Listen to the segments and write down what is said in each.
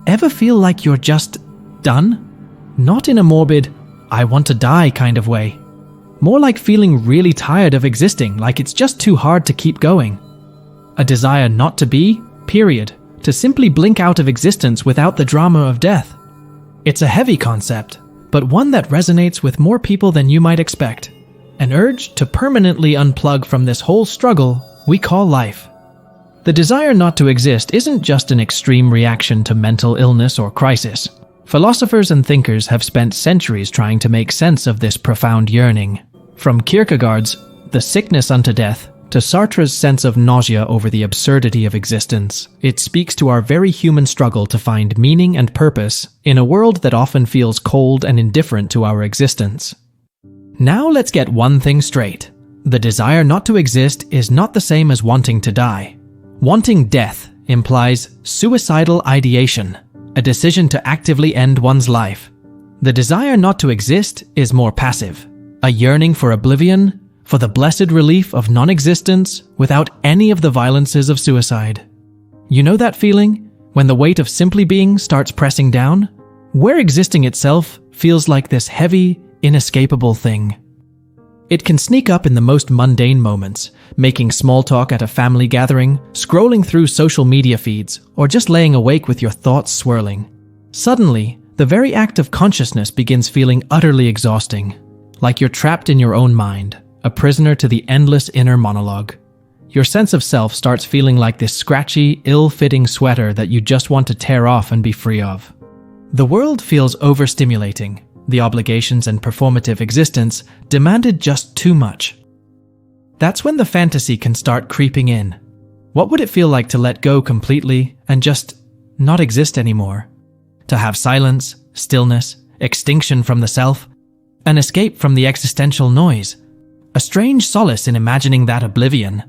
Ever feel like you're just done? Not in a morbid, I want to die kind of way. More like feeling really tired of existing, like it's just too hard to keep going. A desire not to be, period. To simply blink out of existence without the drama of death. It's a heavy concept, but one that resonates with more people than you might expect. An urge to permanently unplug from this whole struggle we call life. The desire not to exist isn't just an extreme reaction to mental illness or crisis. Philosophers and thinkers have spent centuries trying to make sense of this profound yearning. From Kierkegaard's The Sickness Unto Death to Sartre's sense of nausea over the absurdity of existence, it speaks to our very human struggle to find meaning and purpose in a world that often feels cold and indifferent to our existence. Now let's get one thing straight. The desire not to exist is not the same as wanting to die. Wanting death implies suicidal ideation, a decision to actively end one's life. The desire not to exist is more passive, a yearning for oblivion, for the blessed relief of non-existence without any of the violences of suicide. You know that feeling? When the weight of simply being starts pressing down? Where existing itself feels like this heavy, inescapable thing. It can sneak up in the most mundane moments, making small talk at a family gathering, scrolling through social media feeds, or just laying awake with your thoughts swirling. Suddenly, the very act of consciousness begins feeling utterly exhausting, like you're trapped in your own mind. A prisoner to the endless inner monologue. Your sense of self starts feeling like this scratchy, ill-fitting sweater that you just want to tear off and be free of. The world feels overstimulating. The obligations and performative existence demanded just too much. That's when the fantasy can start creeping in. What would it feel like to let go completely and just not exist anymore? To have silence, stillness, extinction from the self, an escape from the existential noise. A strange solace in imagining that oblivion.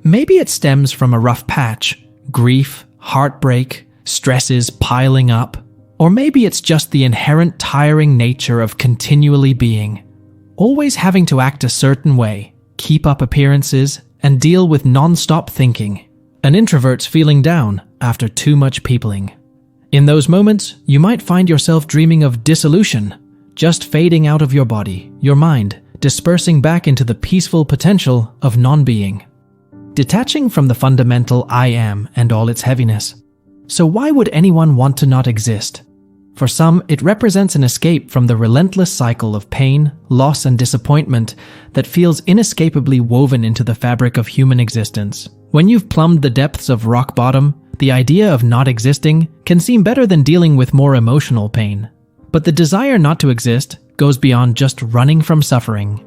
Maybe it stems from a rough patch, grief, heartbreak, stresses piling up, or maybe it's just the inherent tiring nature of continually being, always having to act a certain way, keep up appearances, and deal with non-stop thinking. An introvert's feeling down after too much peopling. In those moments, you might find yourself dreaming of dissolution, just fading out of your body, your mind, dispersing back into the peaceful potential of non-being. Detaching from the fundamental I am and all its heaviness. So why would anyone want to not exist? For some, it represents an escape from the relentless cycle of pain, loss, and disappointment that feels inescapably woven into the fabric of human existence. When you've plumbed the depths of rock bottom, the idea of not existing can seem better than dealing with more emotional pain. But the desire not to exist goes beyond just running from suffering.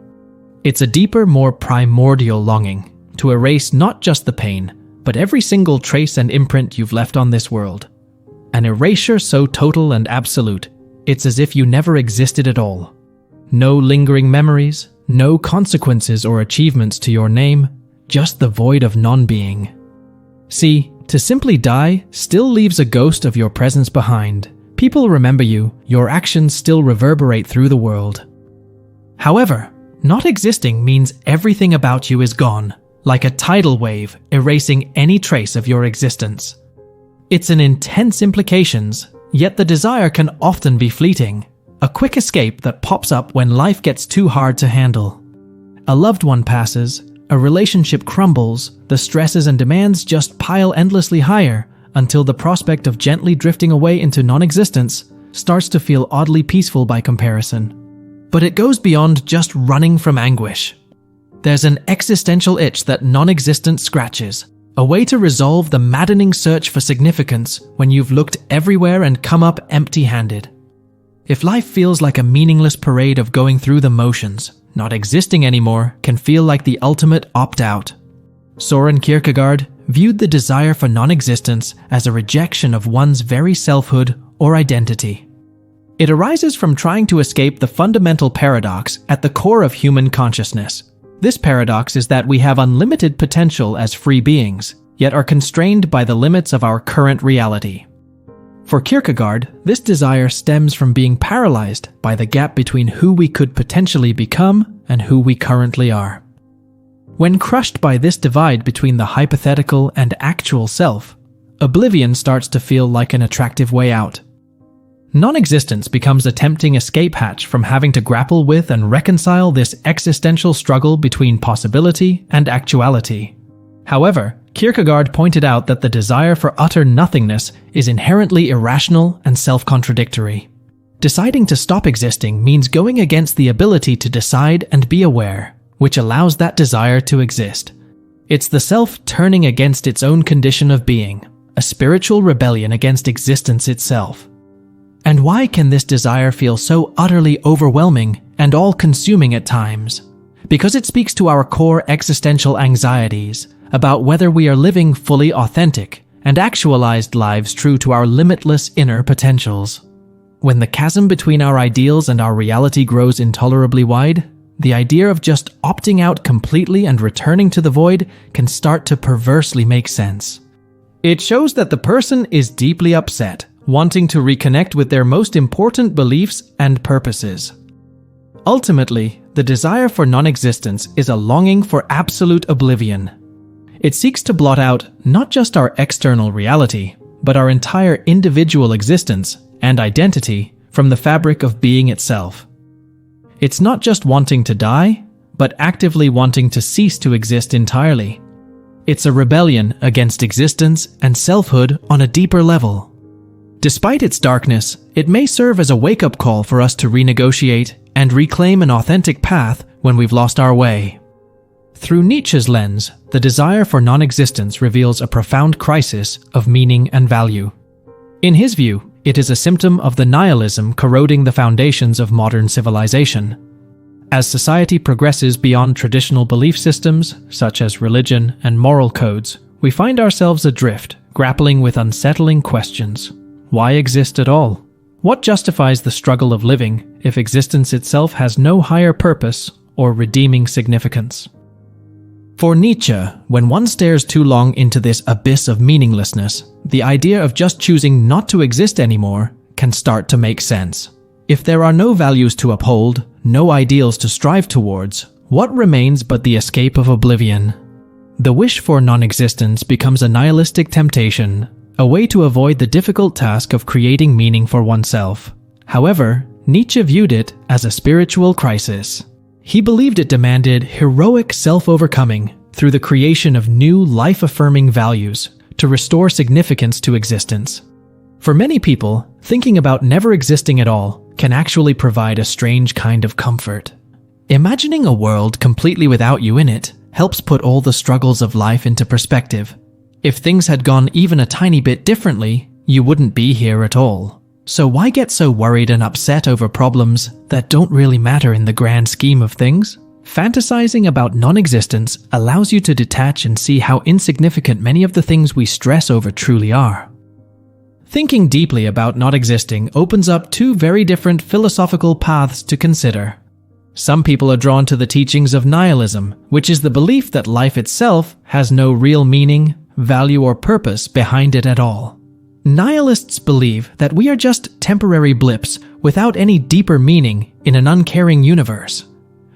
It's a deeper, more primordial longing to erase not just the pain, but every single trace and imprint you've left on this world. An erasure so total and absolute, it's as if you never existed at all. No lingering memories, no consequences or achievements to your name, just the void of non-being. See, to simply die still leaves a ghost of your presence behind. People remember you, your actions still reverberate through the world. However, not existing means everything about you is gone, like a tidal wave erasing any trace of your existence. It's an intense implications, yet the desire can often be fleeting, a quick escape that pops up when life gets too hard to handle. A loved one passes, a relationship crumbles, the stresses and demands just pile endlessly higher, until the prospect of gently drifting away into non-existence starts to feel oddly peaceful by comparison. But it goes beyond just running from anguish. There's an existential itch that non-existence scratches, a way to resolve the maddening search for significance when you've looked everywhere and come up empty-handed. If life feels like a meaningless parade of going through the motions, not existing anymore can feel like the ultimate opt-out. Søren Kierkegaard viewed the desire for non-existence as a rejection of one's very selfhood or identity. It arises from trying to escape the fundamental paradox at the core of human consciousness. This paradox is that we have unlimited potential as free beings, yet are constrained by the limits of our current reality. For Kierkegaard, this desire stems from being paralyzed by the gap between who we could potentially become and who we currently are. When crushed by this divide between the hypothetical and actual self, oblivion starts to feel like an attractive way out. Non-existence becomes a tempting escape hatch from having to grapple with and reconcile this existential struggle between possibility and actuality. However, Kierkegaard pointed out that the desire for utter nothingness is inherently irrational and self-contradictory. Deciding to stop existing means going against the ability to decide and be aware, which allows that desire to exist. It's the self turning against its own condition of being, a spiritual rebellion against existence itself. And why can this desire feel so utterly overwhelming and all-consuming at times? Because it speaks to our core existential anxieties about whether we are living fully authentic and actualized lives true to our limitless inner potentials. When the chasm between our ideals and our reality grows intolerably wide, the idea of just opting out completely and returning to the void can start to perversely make sense. It shows that the person is deeply upset, wanting to reconnect with their most important beliefs and purposes. Ultimately, the desire for non-existence is a longing for absolute oblivion. It seeks to blot out not just our external reality, but our entire individual existence and identity from the fabric of being itself. It's not just wanting to die, but actively wanting to cease to exist entirely. It's a rebellion against existence and selfhood on a deeper level. Despite its darkness, it may serve as a wake-up call for us to renegotiate and reclaim an authentic path when we've lost our way. Through Nietzsche's lens, the desire for non-existence reveals a profound crisis of meaning and value. In his view, it is a symptom of the nihilism corroding the foundations of modern civilization. As society progresses beyond traditional belief systems, such as religion and moral codes, we find ourselves adrift, grappling with unsettling questions. Why exist at all? What justifies the struggle of living if existence itself has no higher purpose or redeeming significance? For Nietzsche, when one stares too long into this abyss of meaninglessness, the idea of just choosing not to exist anymore can start to make sense. If there are no values to uphold, no ideals to strive towards, what remains but the escape of oblivion? The wish for non-existence becomes a nihilistic temptation, a way to avoid the difficult task of creating meaning for oneself. However, Nietzsche viewed it as a spiritual crisis. He believed it demanded heroic self-overcoming through the creation of new life-affirming values to restore significance to existence. For many people, thinking about never existing at all can actually provide a strange kind of comfort. Imagining a world completely without you in it helps put all the struggles of life into perspective. If things had gone even a tiny bit differently, you wouldn't be here at all. So why get so worried and upset over problems that don't really matter in the grand scheme of things? Fantasizing about non-existence allows you to detach and see how insignificant many of the things we stress over truly are. Thinking deeply about not existing opens up two very different philosophical paths to consider. Some people are drawn to the teachings of nihilism, which is the belief that life itself has no real meaning, value, or purpose behind it at all. Nihilists believe that we are just temporary blips without any deeper meaning in an uncaring universe.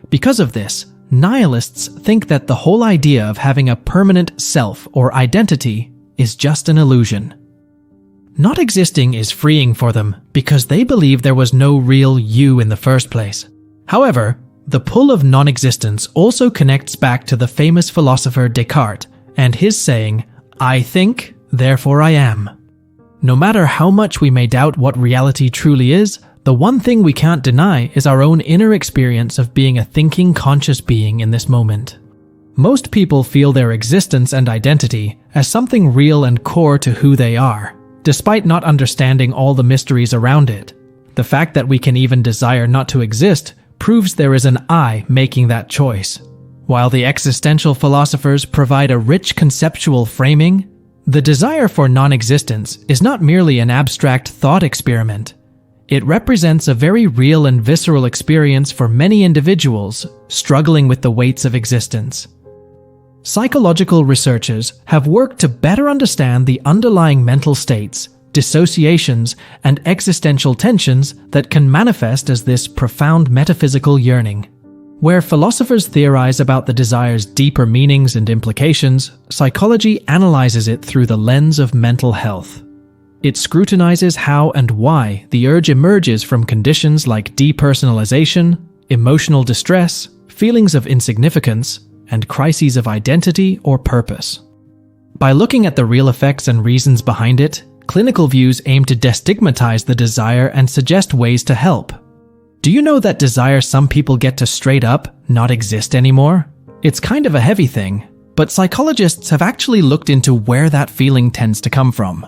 Because of this, nihilists think that the whole idea of having a permanent self or identity is just an illusion. Not existing is freeing for them because they believe there was no real you in the first place. However, the pull of non-existence also connects back to the famous philosopher Descartes and his saying, "I think, therefore I am." No matter how much we may doubt what reality truly is, the one thing we can't deny is our own inner experience of being a thinking, conscious being in this moment. Most people feel their existence and identity as something real and core to who they are, despite not understanding all the mysteries around it. The fact that we can even desire not to exist proves there is an I making that choice. While the existential philosophers provide a rich conceptual framing, the desire for non-existence is not merely an abstract thought experiment. It represents a very real and visceral experience for many individuals struggling with the weights of existence. Psychological researchers have worked to better understand the underlying mental states, dissociations, and existential tensions that can manifest as this profound metaphysical yearning. Where philosophers theorize about the desire's deeper meanings and implications, psychology analyzes it through the lens of mental health. It scrutinizes how and why the urge emerges from conditions like depersonalization, emotional distress, feelings of insignificance, and crises of identity or purpose. By looking at the real effects and reasons behind it, clinical views aim to destigmatize the desire and suggest ways to help. Do you know that desire some people get to straight up not exist anymore? It's kind of a heavy thing, but psychologists have actually looked into where that feeling tends to come from.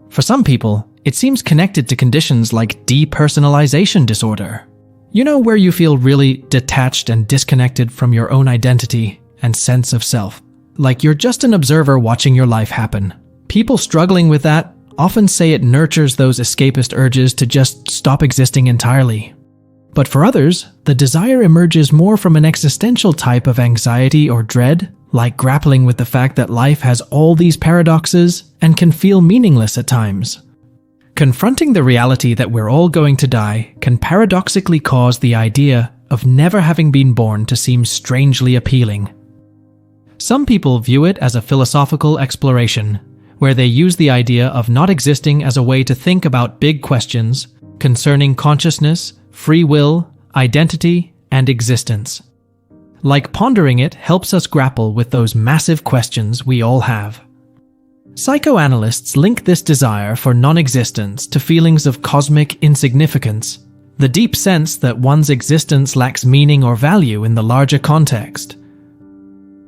For some people, it seems connected to conditions like depersonalization disorder. You know, where you feel really detached and disconnected from your own identity and sense of self. Like you're just an observer watching your life happen. People struggling with that often say it nurtures those escapist urges to just stop existing entirely. But for others, the desire emerges more from an existential type of anxiety or dread, like grappling with the fact that life has all these paradoxes and can feel meaningless at times. Confronting the reality that we're all going to die can paradoxically cause the idea of never having been born to seem strangely appealing. Some people view it as a philosophical exploration, where they use the idea of not existing as a way to think about big questions concerning consciousness, free will, identity, and existence. Like pondering it helps us grapple with those massive questions we all have. Psychoanalysts link this desire for non-existence to feelings of cosmic insignificance, the deep sense that one's existence lacks meaning or value in the larger context.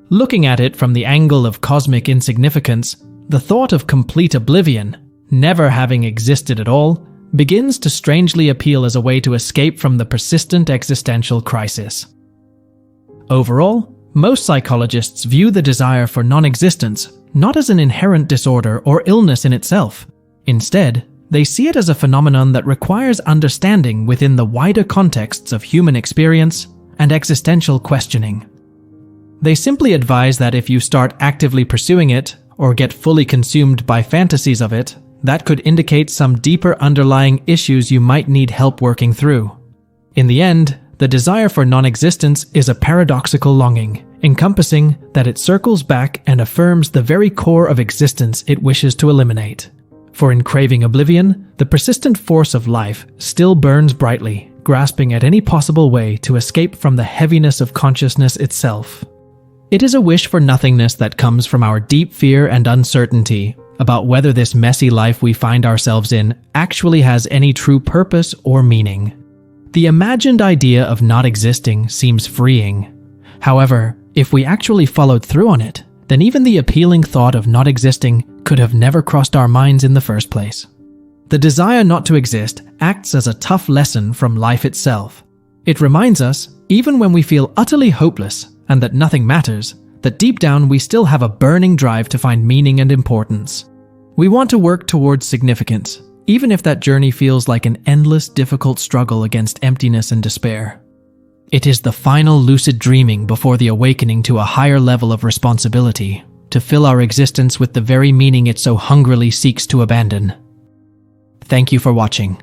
Looking at it from the angle of cosmic insignificance, the thought of complete oblivion, never having existed at all, begins to strangely appeal as a way to escape from the persistent existential crisis. Overall, most psychologists view the desire for non-existence not as an inherent disorder or illness in itself. Instead, they see it as a phenomenon that requires understanding within the wider contexts of human experience and existential questioning. They simply advise that if you start actively pursuing it, or get fully consumed by fantasies of it, that could indicate some deeper underlying issues you might need help working through. In the end, the desire for non-existence is a paradoxical longing, encompassing that it circles back and affirms the very core of existence it wishes to eliminate. For in craving oblivion, the persistent force of life still burns brightly, grasping at any possible way to escape from the heaviness of consciousness itself. It is a wish for nothingness that comes from our deep fear and uncertainty about whether this messy life we find ourselves in actually has any true purpose or meaning. The imagined idea of not existing seems freeing. However, if we actually followed through on it, then even the appealing thought of not existing could have never crossed our minds in the first place. The desire not to exist acts as a tough lesson from life itself. It reminds us, even when we feel utterly hopeless and that nothing matters, that deep down we still have a burning drive to find meaning and importance. We want to work towards significance, even if that journey feels like an endless, difficult struggle against emptiness and despair. It is the final lucid dreaming before the awakening to a higher level of responsibility, to fill our existence with the very meaning it so hungrily seeks to abandon. Thank you for watching.